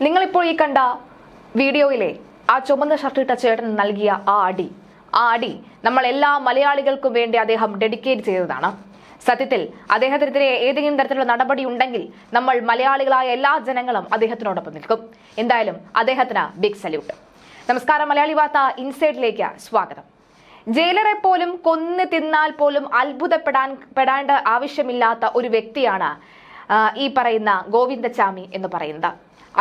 നിങ്ങളിപ്പോൾ ഈ കണ്ട വീഡിയോയിലെ ആ ചുമന്ന ഷർട്ടിട്ട ചേട്ടൻ നൽകിയ ആ അടി നമ്മൾ എല്ലാ മലയാളികൾക്കും വേണ്ടി അദ്ദേഹം ഡെഡിക്കേറ്റ് ചെയ്തതാണ്. സത്യത്തിൽ അദ്ദേഹത്തിനെതിരെ ഏതെങ്കിലും തരത്തിലുള്ള നടപടി ഉണ്ടെങ്കിൽ നമ്മൾ മലയാളികളായ എല്ലാ ജനങ്ങളും അദ്ദേഹത്തിനോടൊപ്പം നിൽക്കും. എന്തായാലും അദ്ദേഹത്തിന് ബിഗ് സല്യൂട്ട്. നമസ്കാരം, മലയാളി വാർത്ത ഇൻസൈഡിലേക്ക് സ്വാഗതം. ജയിലറെ പോലും കൊന്നു തിന്നാൽ പോലും അത്ഭുതപ്പെടേണ്ട ആവശ്യമില്ലാത്ത ഒരു വ്യക്തിയാണ് ഈ പറയുന്ന ഗോവിന്ദച്ചാമി എന്ന് പറയുന്നത്.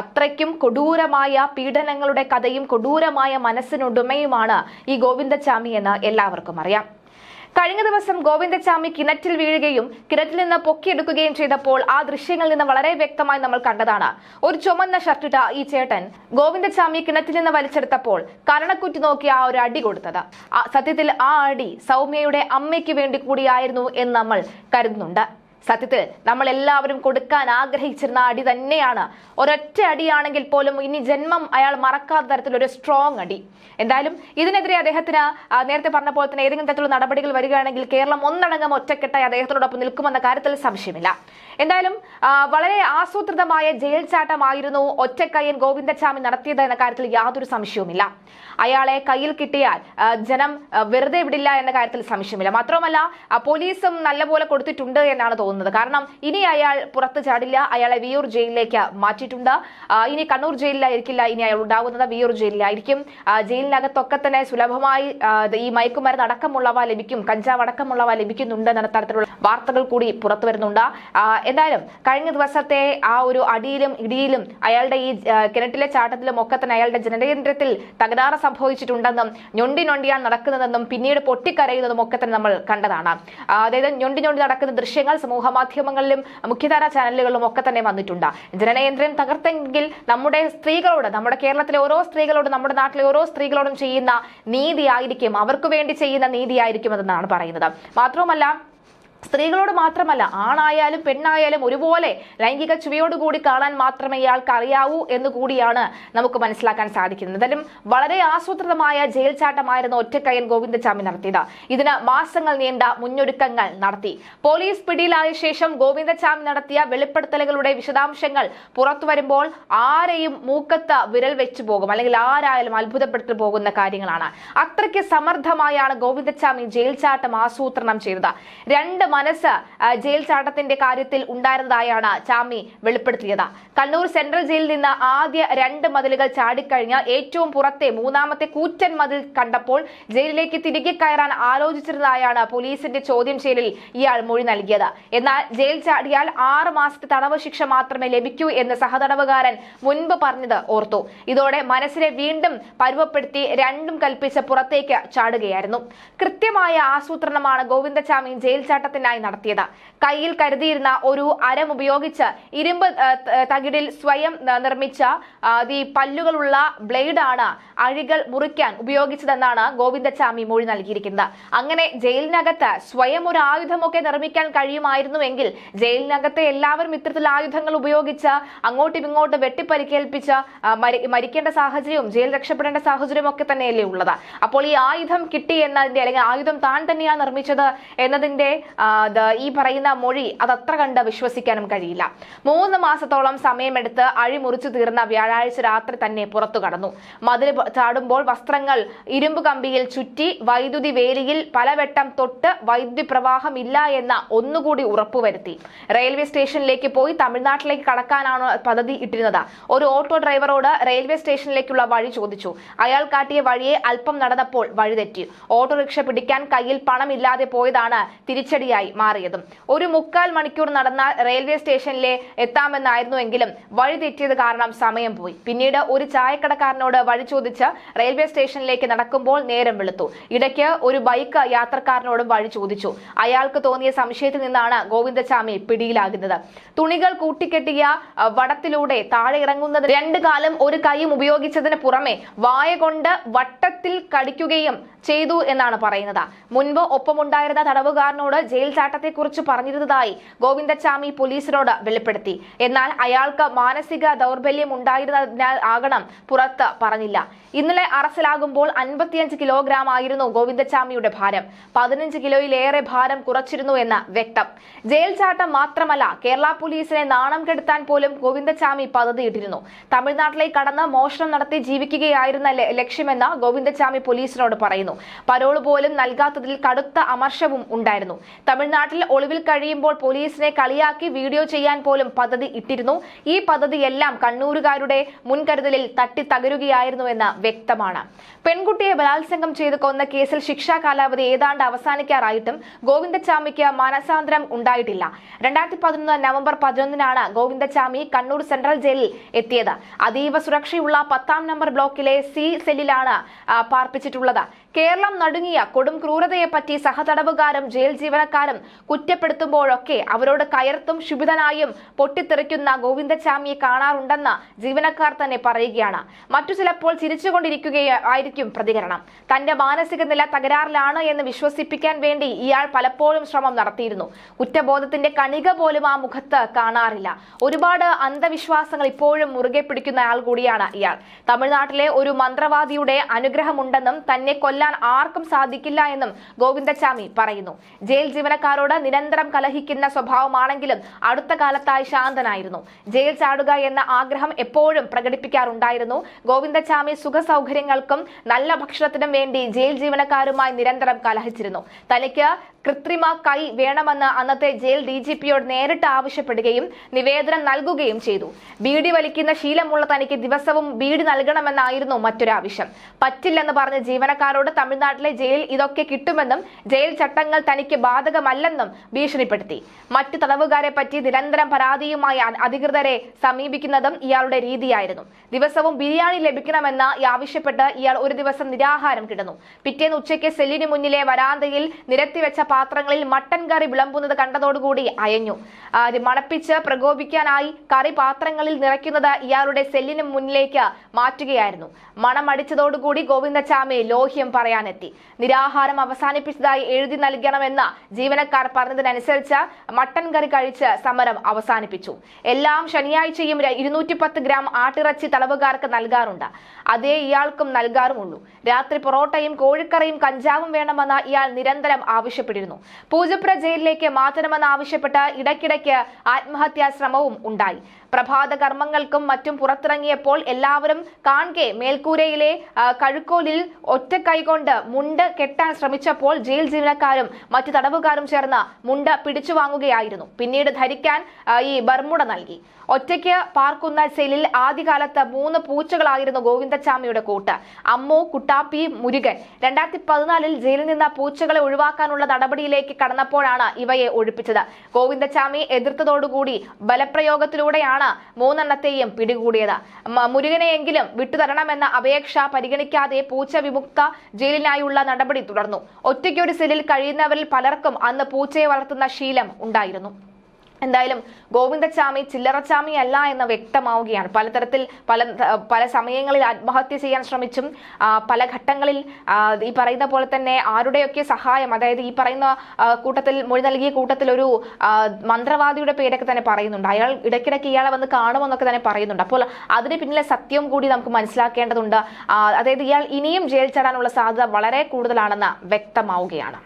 അത്രയ്ക്കും കൊടൂരമായ പീഡനങ്ങളുടെ കഥയും കൊടൂരമായ മനസ്സിനുടമയുമാണ് ഈ ഗോവിന്ദച്ചാമി എന്ന് എല്ലാവർക്കും അറിയാം. കഴിഞ്ഞ ദിവസം ഗോവിന്ദച്ചാമി കിണറ്റിൽ വീഴുകയും കിണറ്റിൽ നിന്ന് പൊക്കിയെടുക്കുകയും ചെയ്തപ്പോൾ ആ ദൃശ്യങ്ങളിൽ നിന്ന് വളരെ വ്യക്തമായി നമ്മൾ കണ്ടതാണ്. ഒരു ചുമന്ന ഷർട്ടിട്ട ഈ ചേട്ടൻ ഗോവിന്ദച്ചാമി കിണറ്റിൽ നിന്ന് വലിച്ചെടുത്തപ്പോൾ കരണക്കുറ്റി നോക്കി ആ ഒരു അടി കൊടുത്തത്. സത്യത്തിൽ ആ അടി സൗമ്യയുടെ അമ്മയ്ക്ക് വേണ്ടി കൂടിയായിരുന്നു എന്ന് നമ്മൾ കരുതുന്നുണ്ട്. സത്യത്തിൽ നമ്മൾ എല്ലാവരും കൊടുക്കാൻ ആഗ്രഹിച്ചിരുന്ന അടി തന്നെയാണ്. ഒരൊറ്റ അടിയാണെങ്കിൽ പോലും ഇനി ജന്മം അയാൾ മറക്കാത്ത തരത്തിലൊരു സ്ട്രോങ് അടി. എന്തായാലും ഇതിനെതിരെ അദ്ദേഹത്തിന് നേരത്തെ പറഞ്ഞ പോലെ തന്നെ ഏതെങ്കിലും തരത്തിലുള്ള നടപടികൾ വരികയാണെങ്കിൽ കേരളം ഒന്നടങ്കം ഒറ്റക്കെട്ടായി അദ്ദേഹത്തോടൊപ്പം നിൽക്കുമെന്ന കാര്യത്തിൽ സംശയമില്ല. എന്തായാലും വളരെ ആസൂത്രിതമായ ജയിൽ ചാട്ടമായിരുന്നു ഒറ്റക്കയ്യൻ ഗോവിന്ദച്ചാമി നടത്തിയത് എന്ന കാര്യത്തിൽ യാതൊരു സംശയവുമില്ല. അയാളെ കയ്യിൽ കിട്ടിയാൽ ജനം വെറുതെ വിടില്ല എന്ന കാര്യത്തിൽ സംശയമില്ല. മാത്രമല്ല പോലീസും നല്ലപോലെ കൊടുത്തിട്ടുണ്ട് എന്നാണ് തോന്നുന്നത്. കാരണം ഇനി അയാൾ പുറത്തു ചാടില്ല. അയാളെ വിയൂർ ജയിലിലേക്ക് മാറ്റിയിട്ടുണ്ട്. ഇനി കണ്ണൂർ ജയിലിലായിരിക്കില്ല ഇനി അയാൾ ഉണ്ടാകുന്നത്, വിയൂർ ജയിലിലായിരിക്കും. ജയിലിനകത്തൊക്കെ തന്നെ സുലഭമായി ഈ മയക്കുമരുന്ന് അടക്കമുള്ളവ ലഭിക്കും, കഞ്ചാവ് അടക്കമുള്ളവ ലഭിക്കുന്നുണ്ട് എന്ന തരത്തിലുള്ള വാർത്തകൾ കൂടി പുറത്തു വരുന്നുണ്ട്. എന്തായാലും കഴിഞ്ഞ ദിവസത്തെ ആ ഒരു അടിയിലും ഇടിയിലും അയാളുടെ ഈ കിണറ്റിലെ ചാട്ടത്തിലും ഒക്കെ തന്നെ അയാളുടെ ജനനേന്ദ്രത്തിൽ തകരാറ് സംഭവിച്ചിട്ടുണ്ടെന്നും ഞൊണ്ടിയാണ് നടക്കുന്നതെന്നും പിന്നീട് പൊട്ടിക്കരയുന്നതും ഒക്കെ തന്നെ നമ്മൾ കണ്ടതാണ്. അതായത് ഞൊണ്ടി നടക്കുന്ന ദൃശ്യങ്ങൾ സമൂഹ മാധ്യമങ്ങളിലും മുഖ്യധാരാ ചാനലുകളിലും ഒക്കെ തന്നെ വന്നിട്ടുണ്ട്. ജനനേന്ദ്രം തകർത്തെങ്കിൽ നമ്മുടെ സ്ത്രീകളോട്, നമ്മുടെ കേരളത്തിലെ ഓരോ സ്ത്രീകളോടും നമ്മുടെ നാട്ടിലെ ഓരോ സ്ത്രീകളോടും ചെയ്യുന്ന നീതിയായിരിക്കും, അവർക്ക് വേണ്ടി ചെയ്യുന്ന നീതിയായിരിക്കും എന്നാണ് പറയുന്നത്. മാത്രവുമല്ല സ്ത്രീകളോട് മാത്രമല്ല, ആണായാലും പെണ്ണായാലും ഒരുപോലെ ലൈംഗിക ചുവയോടുകൂടി കാണാൻ മാത്രമേ ഇയാൾക്ക് അറിയാവൂ എന്ന് കൂടിയാണ് നമുക്ക് മനസ്സിലാക്കാൻ സാധിക്കുന്നത്. എന്തായാലും വളരെ ആസൂത്രിതമായ ജയിൽ ചാട്ടമായിരുന്നു ഒറ്റക്കയ്യൻ ഗോവിന്ദച്ചാമി നടത്തിയത്. ഇതിന് മാസങ്ങൾ നീണ്ട മുന്നൊരുക്കങ്ങൾ നടത്തി. പോലീസ് പിടിയിലായ ശേഷം ഗോവിന്ദച്ചാമി നടത്തിയ വെളിപ്പെടുത്തലുകളുടെ വിശദാംശങ്ങൾ പുറത്തു വരുമ്പോൾ ആരെയും മൂക്കത്ത് വിരൽ വെച്ചു പോകും, അല്ലെങ്കിൽ ആരായാലും അത്ഭുതപ്പെട്ടു പോകുന്ന കാര്യങ്ങളാണ്. അത്രയ്ക്ക് സമർത്ഥമായാണ് ഗോവിന്ദച്ചാമി ജയിൽ ചാട്ടം ആസൂത്രണം ചെയ്തത്. രണ്ട് മനസ്സ് ജയിൽ ചാട്ടത്തിന്റെ കാര്യത്തിൽ ഉണ്ടായിരുന്നതായാണ് ചാമി വെളിപ്പെടുത്തിയത്. കണ്ണൂർ സെൻട്രൽ ജയിലിൽ നിന്ന് ആദ്യ 2 മതിലുകൾ ചാടിക്കഴിഞ്ഞ് ഏറ്റവും പുറത്തെ 3ാമത്തെ കൂറ്റൻ മതിൽ കണ്ടപ്പോൾ ജയിലിലേക്ക് തിരികെ കയറാൻ ആലോചിച്ചിരുന്നതായാണ് പോലീസിന്റെ ചോദ്യം ചെയ്യലിൽ ഇയാൾ മൊഴി നൽകിയത്. എന്നാൽ ജയിൽ ചാടിയാൽ 6 മാസത്തെ തടവ് ശിക്ഷ മാത്രമേ ലഭിക്കൂ എന്ന് സഹതടവുകാരൻ മുൻപ് പറഞ്ഞത് ഓർത്തു. ഇതോടെ മനസ്സിനെ വീണ്ടും പരുവപ്പെടുത്തി രണ്ടും കൽപ്പിച്ച് പുറത്തേക്ക് ചാടുകയായിരുന്നു. കൃത്യമായ ആസൂത്രണമാണ് ഗോവിന്ദച്ചാമി ജയിൽ ചാട്ടത്തിന് നടത്തിയത്. കയ്യിൽ കരുതിയിരുന്ന ഒരു അരം ഉപയോഗിച്ച് ഇരുമ്പ് തകിടിൽ സ്വയം നിർമ്മിച്ച ഈ പല്ലുകളുള്ള ബ്ലേഡാണ് അഴികൾ മുറിക്കാൻ ഉപയോഗിച്ചതെന്നാണ് ഗോവിന്ദച്ചാമി മൊഴി നൽകിയിരിക്കുന്നത്. അങ്ങനെ ജയിലിനകത്ത് സ്വയം ഒരു ആയുധമൊക്കെ നിർമ്മിക്കാൻ കഴിയുമായിരുന്നുവെങ്കിൽ ജയിലിനകത്തെ എല്ലാവരും ഇത്തരത്തിൽ ആയുധങ്ങൾ ഉപയോഗിച്ച് അങ്ങോട്ടും ഇങ്ങോട്ടും വെട്ടിപ്പരിക്കേൽപ്പിച്ച് മരിക്കേണ്ട സാഹചര്യവും ജയിൽ രക്ഷപ്പെടേണ്ട സാഹചര്യം ഒക്കെ തന്നെയല്ലേ ഉള്ളത്. അപ്പോൾ ഈ ആയുധം കിട്ടി എന്നതിന്റെ, അല്ലെങ്കിൽ ആയുധം താൻ തന്നെയാണ് നിർമ്മിച്ചത് എന്നതിന്റെ ഈ പറയുന്ന മൊഴി അതത്ര കണ്ട് വിശ്വസിക്കാനും കഴിയില്ല. 3 മാസത്തോളം സമയമെടുത്ത് അഴിമുറിച്ചു തീർന്ന വ്യാഴാഴ്ച രാത്രി തന്നെ പുറത്തു കടന്നു. മതിൽ ചാടുമ്പോൾ വസ്ത്രങ്ങൾ ഇരുമ്പ് കമ്പിയിൽ ചുറ്റി വൈദ്യുതി വേലിയിൽ പലവട്ടം തൊട്ട് വൈദ്യുതി പ്രവാഹം ഇല്ല എന്ന ഒന്നുകൂടി ഉറപ്പുവരുത്തി. റെയിൽവേ സ്റ്റേഷനിലേക്ക് പോയി തമിഴ്നാട്ടിലേക്ക് കടക്കാനാണ് പദ്ധതി ഇട്ടിരുന്നത്. ഒരു ഓട്ടോ ഡ്രൈവറോട് റെയിൽവേ സ്റ്റേഷനിലേക്കുള്ള വഴി ചോദിച്ചു. അയാൾ കാട്ടിയ വഴിയെ അല്പം നടന്നപ്പോൾ വഴിതെറ്റി. ഓട്ടോറിക്ഷ പിടിക്കാൻ കയ്യിൽ പണമില്ലാതെ പോയതാണ് തിരിച്ചടിയായി മാറിയതും. ഒരു 3/4 മണിക്കൂർ നടന്നാൽ റെയിൽവേ സ്റ്റേഷനിലെ എത്താമെന്നായിരുന്നുവെങ്കിലും വഴി തെറ്റിയത് കാരണം സമയം പോയി. പിന്നീട് ഒരു ചായക്കടക്കാരനോട് വഴി ചോദിച്ച് റെയിൽവേ സ്റ്റേഷനിലേക്ക് നടക്കുമ്പോൾ നേരം വെളുത്തു. ഇടയ്ക്ക് ഒരു ബൈക്ക് യാത്രക്കാരനോടും വഴി ചോദിച്ചു. അയാൾക്ക് തോന്നിയ സംശയത്തിൽ നിന്നാണ് ഗോവിന്ദച്ചാമി പിടിയിലാകുന്നത്. തുണികൾ കൂട്ടിക്കെട്ടിയ വടത്തിലൂടെ താഴെ ഇറങ്ങുന്നത് 2 കാലും 1 കൈയും ഉപയോഗിച്ചതിന് പുറമെ വായ കൊണ്ട് വട്ടത്തിൽ കടിക്കുകയും ചെയ്തു എന്നാണ് പറയുന്നത്. മുൻപ് ഒപ്പമുണ്ടായിരുന്ന തടവുകാരനോട് ജയിൽ ജയിൽ ചാട്ടത്തെക്കുറിച്ച് പറഞ്ഞിരുന്നതായി ഗോവിന്ദച്ചാമി പോലീസിനോട് വെളിപ്പെടുത്തി. എന്നാൽ അയാൾക്ക് മാനസിക ദൗർബല്യം ഉണ്ടായിരുന്നതിനാൽ ആകണം പുറത്ത് പറഞ്ഞില്ല. ഇന്നലെ അറസ്റ്റിലാകുമ്പോൾ 55 കിലോഗ്രാം ആയിരുന്നു ഗോവിന്ദച്ചാമിയുടെ ഭാരം. 15 കിലോയിലേറെ ഭാരം കുറച്ചിരുന്നു എന്ന് വ്യക്തം. ജയിൽ ചാട്ടം മാത്രമല്ല, കേരള പോലീസിനെ നാണം കെടുത്താൻ പോലും ഗോവിന്ദച്ചാമി പദ്ധതിയിട്ടിരുന്നു. തമിഴ്നാട്ടിലേക്ക് കടന്ന് മോഷണം നടത്തി ജീവിക്കുകയായിരുന്ന ലക്ഷ്യമെന്ന് ഗോവിന്ദച്ചാമി പോലീസിനോട് പറയുന്നു. പരോള് പോലും നൽകാത്തതിൽ കടുത്ത അമർഷവും ഉണ്ടായിരുന്നു. തമിഴ്നാട്ടിൽ ഒളിവിൽ കഴിയുമ്പോൾ പോലീസിനെ കളിയാക്കി വീഡിയോ ചെയ്യാൻ പോലും പദ്ധതി ഇട്ടിരുന്നു. ഈ പദ്ധതിയെല്ലാം കണ്ണൂരുകാരുടെ മുൻകരുതലിൽ തട്ടി തകരുകയായിരുന്നുവെന്ന് വ്യക്തമാണ്. പെൺകുട്ടിയെ ബലാത്സംഗം ചെയ്ത് കൊന്ന കേസിൽ ശിക്ഷാ കാലാവധി ഏതാണ്ട് അവസാനിക്കാറായിട്ടും ഗോവിന്ദച്ചാമിക്ക് മാനസാന്തരം ഉണ്ടായിട്ടില്ല. 2011 നവംബർ 11 ഗോവിന്ദച്ചാമി കണ്ണൂർ സെൻട്രൽ ജയിലിൽ എത്തിയത്. അതീവ സുരക്ഷയുള്ള 10ാം നമ്പർ ബ്ലോക്കിലെ സി സെല്ലിലാണ് പാർപ്പിച്ചിട്ടുള്ളത്. കേരളം നടുങ്ങിയ കൊടും ക്രൂരതയെപ്പറ്റി സഹതടവുകാരും ജയിൽ ജീവനക്കാരും കുറ്റപ്പെടുത്തുമ്പോഴൊക്കെ അവരോട് കയർത്തും ശുഭിതനായും പൊട്ടിത്തെറിക്കുന്ന ഗോവിന്ദച്ചാമിയെ കാണാറുണ്ടെന്ന് ജീവനക്കാർ തന്നെ പറയുകയാണ്. മറ്റു ചിലപ്പോൾ ചിരിച്ചുകൊണ്ടിരിക്കുകയായിരിക്കും പ്രതികരണം. തന്റെ മാനസിക നില തകരാറിലാണ് എന്ന് വിശ്വസിപ്പിക്കാൻ വേണ്ടി ഇയാൾ പലപ്പോഴും ശ്രമം നടത്തിയിരുന്നു. കുറ്റബോധത്തിന്റെ കണിക പോലും ആ മുഖത്ത് കാണാറില്ല. ഒരുപാട് അന്ധവിശ്വാസങ്ങൾ ഇപ്പോഴും മുറുകെ പിടിക്കുന്ന ആൾ കൂടിയാണ് ഇയാൾ. തമിഴ്നാട്ടിലെ ഒരു മന്ത്രവാദിയുടെ അനുഗ്രഹമുണ്ടെന്നും തന്നെ കൊല്ലാൻ ആർക്കും സാധിക്കില്ല എന്നും ഗോവിന്ദച്ചാമി പറയുന്നു. ജയിൽ ജീവനക്കാരോട് നിരന്തരം കലഹിക്കുന്ന സ്വഭാവമാണെങ്കിലും അടുത്ത കാലത്തായി ശാന്തനായിരുന്നു. ജയിൽ ചാടുക എന്ന ആഗ്രഹം എപ്പോഴും പ്രകടിപ്പിക്കാറുണ്ടായിരുന്നു. ഗോവിന്ദച്ചാമി സുഖസൗകര്യങ്ങൾക്കും നല്ല ഭക്ഷണത്തിനും വേണ്ടി ജയിൽ ജീവനക്കാരുമായി നിരന്തരം കലഹിച്ചിരുന്നു. തനിക്ക് കൃത്രിമ കൈ വേണമെന്ന് അന്നത്തെ ജയിൽ DGPയോട് നേരിട്ട് ആവശ്യപ്പെടുകയും നിവേദനം നൽകുകയും ചെയ്തു. ബീഡി വലിക്കുന്ന ശീലമുള്ള തനിക്ക് ദിവസവും ബീഡി നൽകണമെന്നായിരുന്നു മറ്റൊരാവശ്യം. പറ്റില്ലെന്ന് പറഞ്ഞ ജീവനക്കാരോട് തമിഴ്നാട്ടിലെ ജയിൽ ഇതൊക്കെ കിട്ടുമെന്നും ജയിൽ ചട്ടങ്ങൾ തനിക്ക് ബാധകമല്ലെന്നും ഭീഷണിപ്പെടുത്തി. മറ്റു തടവുകാരെ പറ്റി നിരന്തരം പരാതിയുമായി അധികൃതരെ സമീപിക്കുന്നതും ഇയാളുടെ രീതിയായിരുന്നു. ദിവസവും ബിരിയാണി ലഭിക്കണമെന്ന് ആവശ്യപ്പെട്ട് ഇയാൾ ഒരു ദിവസം നിരാഹാരം കിടന്നു. പിറ്റേന്ന് ഉച്ചയ്ക്ക് സെല്ലിന് മുന്നിലെ വരാന്തയിൽ നിരത്തിവെച്ച പാത്രങ്ങളിൽ മട്ടൻ കറി വിളമ്പുന്നത് കണ്ടതോടുകൂടി അയഞ്ഞു. മണപ്പിച്ച് പ്രകോപിക്കാനായി കറി പാത്രങ്ങളിൽ നിറയ്ക്കുന്നത് ഇയാളുടെ സെല്ലിന് മുന്നിലേക്ക് മാറ്റുകയായിരുന്നു. മണമടിച്ചതോടുകൂടി ഗോവിന്ദച്ചാമി ലോഹ്യം പറയാനെത്തി. നിരാഹാരം അവസാനിപ്പിച്ചതായി എഴുതി നൽകണമെന്ന് ജീവനക്കാർ പറഞ്ഞതിനനുസരിച്ച് മട്ടൻ കറി കഴിച്ച് സമരം അവസാനിപ്പിച്ചു. എല്ലാം ശനിയാഴ്ചയും 210 ഗ്രാം ആട്ടിറച്ചി തടവുകാർക്ക് നൽകാറുണ്ട്. അതേ ഇയാൾക്കും നൽകാറുമുള്ളൂ. രാത്രി പൊറോട്ടയും കോഴിക്കറിയും കഞ്ചാവും വേണമെന്ന് ഇയാൾ നിരന്തരം ആവശ്യപ്പെട്ടിരുന്നു. പൂജപ്പുര ജയിലിലേക്ക് മാറ്റണമെന്ന് ആവശ്യപ്പെട്ട് ഇടയ്ക്കിടയ്ക്ക് ആത്മഹത്യാ ശ്രമവും ഉണ്ടായി. പ്രഭാത കർമ്മങ്ങൾക്കും മറ്റും പുറത്തിറങ്ങിയപ്പോൾ എല്ലാവരും കാൺകെ മേൽക്കൂരയിലെ കഴുക്കോലിൽ ഒറ്റ കൈകൊണ്ട് മുണ്ട് കെട്ടാൻ ശ്രമിച്ചപ്പോൾ ജയിൽ ജീവനക്കാരും മറ്റു തടവുകാരും ചേർന്ന് മുണ്ട് പിടിച്ചു വാങ്ങുകയായിരുന്നു. പിന്നീട് ധരിക്കാൻ ഈ ബർമുട നൽകി. ഒറ്റയ്ക്ക് പാർക്കുന്ന സെല്ലിൽ ആദ്യകാലത്ത് 3 പൂച്ചകളായിരുന്നു ഗോവിന്ദച്ചാമിയുടെ കൂട്ട്: അമ്മു, കുട്ടാപ്പി, മുരുകൻ. 2014 ജയിലിൽ നിന്ന് പൂച്ചകളെ ഒഴിവാക്കാനുള്ള നടപടിയിലേക്ക് കടന്നപ്പോഴാണ് ഇവയെ ഒഴിപ്പിച്ചത്. ഗോവിന്ദച്ചാമി എതിർത്തതോടുകൂടി ബലപ്രയോഗത്തിലൂടെയാണ് 3 എണ്ണത്തെയും പിടികൂടിയത്. മുരുകനെയെങ്കിലും വിട്ടുതരണമെന്ന അപേക്ഷ പരിഗണിക്കാതെ പൂച്ച വിമുക്ത ജയിലിനായുള്ള നടപടി തുടർന്നു. ഒറ്റയ്ക്കൊരു സെല്ലിൽ കഴിയുന്നവരിൽ പലർക്കും അന്ന് പൂച്ചയെ വളർത്തുന്ന ശീലം ഉണ്ടായിരുന്നു. എന്തായാലും ഗോവിന്ദച്ചാമി ചില്ലറച്ചാമി അല്ല എന്ന് വ്യക്തമാവുകയാണ്. പലതരത്തിൽ പല സമയങ്ങളിൽ ആത്മഹത്യ ചെയ്യാൻ ശ്രമിച്ചും പല ഘട്ടങ്ങളിൽ ഈ പറയുന്ന പോലെ തന്നെ ആരുടെയൊക്കെ സഹായം, അതായത് ഈ പറയുന്ന കൂട്ടത്തിൽ മൊഴി നൽകിയ കൂട്ടത്തിൽ ഒരു മന്ത്രവാദിയുടെ പേരൊക്കെ തന്നെ പറയുന്നുണ്ട്. അയാൾ ഇടയ്ക്കിടയ്ക്ക് ഇയാളെ വന്ന് കാണുമെന്നൊക്കെ തന്നെ പറയുന്നുണ്ട്. അപ്പോൾ അതിന് പിന്നിലെ സത്യം കൂടി നമുക്ക് മനസ്സിലാക്കേണ്ടതുണ്ട്. അതായത് ഇയാൾ ഇനിയും ജയിൽ ചാടാനുള്ള സാധ്യത വളരെ കൂടുതലാണെന്ന് വ്യക്തമാവുകയാണ്.